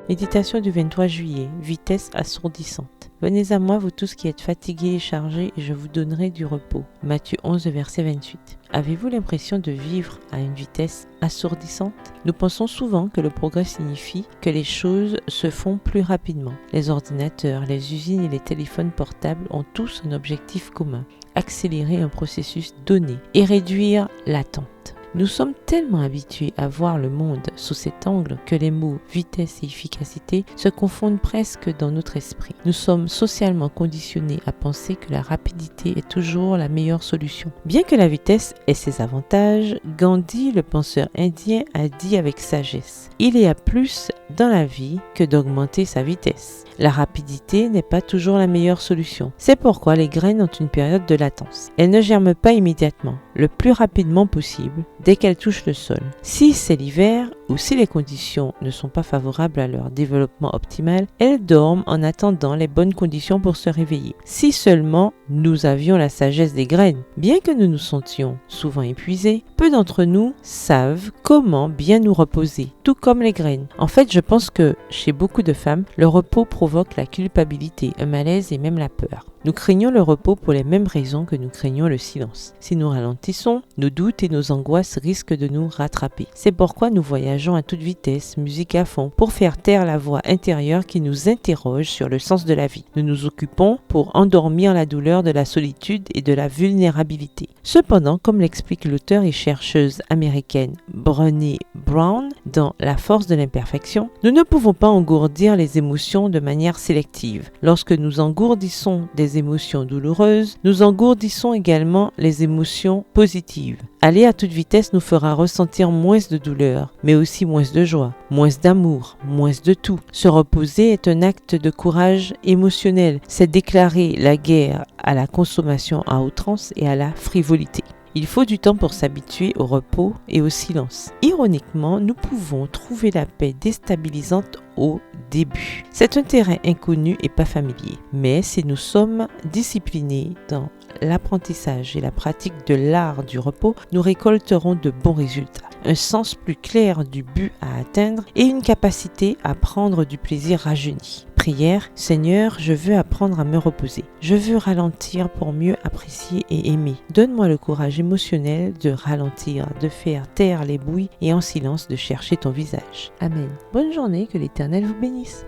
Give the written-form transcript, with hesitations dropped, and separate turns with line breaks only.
Méditation du 23 juillet, vitesse assourdissante. Venez à moi, vous tous qui êtes fatigués et chargés, et je vous donnerai du repos. Matthieu 11, verset 28. Avez-vous l'impression de vivre à une vitesse assourdissante? Nous pensons souvent que le progrès signifie que les choses se font plus rapidement. Les ordinateurs, les usines et les téléphones portables ont tous un objectif commun: accélérer un processus donné et réduire l'attente. Nous sommes tellement habitués à voir le monde sous cet angle que les mots vitesse et efficacité se confondent presque dans notre esprit. Nous sommes socialement conditionnés à penser que la rapidité est toujours la meilleure solution. Bien que la vitesse ait ses avantages, Gandhi, le penseur indien, a dit avec sagesse: il y a plus dans la vie que d'augmenter sa vitesse. La rapidité n'est pas toujours la meilleure solution. C'est pourquoi les graines ont une période de latence. Elles ne germent pas immédiatement, le plus rapidement possible, dès qu'elles touchent le sol. Si c'est l'hiver ou si les conditions ne sont pas favorables à leur développement optimal, elles dorment en attendant les bonnes conditions pour se réveiller. Si seulement nous avions la sagesse des graines. Bien que nous nous sentions souvent épuisés, peu d'entre nous savent comment bien nous reposer, tout comme les graines. En fait, je pense que chez beaucoup de femmes, le repos provoque la culpabilité, un malaise et même la peur. Nous craignons le repos pour les mêmes raisons que nous craignons le silence. Si nous ralentissons, nos doutes et nos angoisses risquent de nous rattraper. C'est pourquoi nous voyageons à toute vitesse, musique à fond, pour faire taire la voix intérieure qui nous interroge sur le sens de la vie. Nous nous occupons pour endormir la douleur de la solitude et de la vulnérabilité. Cependant, comme l'explique l'auteure et chercheuse américaine Brené Brown dans La force de l'imperfection, nous ne pouvons pas engourdir les émotions de manière sélective. Lorsque nous engourdissons des émotions douloureuses, nous engourdissons également les émotions positives. Aller à toute vitesse nous fera ressentir moins de douleur, mais aussi moins de joie, moins d'amour, moins de tout. Se reposer est un acte de courage émotionnel. C'est déclarer la guerre à la consommation à outrance et à la frivolité. Il faut du temps pour s'habituer au repos et au silence. Ironiquement, nous pouvons trouver la paix déstabilisante au début. C'est un terrain inconnu et pas familier. Mais si nous sommes disciplinés dans l'apprentissage et la pratique de l'art du repos, nous récolterons de bons résultats. Un sens plus clair du but à atteindre et une capacité à prendre du plaisir rajeuni. Prière: Seigneur, je veux apprendre à me reposer. Je veux ralentir pour mieux apprécier et aimer. Donne-moi le courage émotionnel de ralentir, de faire taire les bruits et en silence de chercher ton visage. Amen. Bonne journée, que l'Éternel vous bénisse.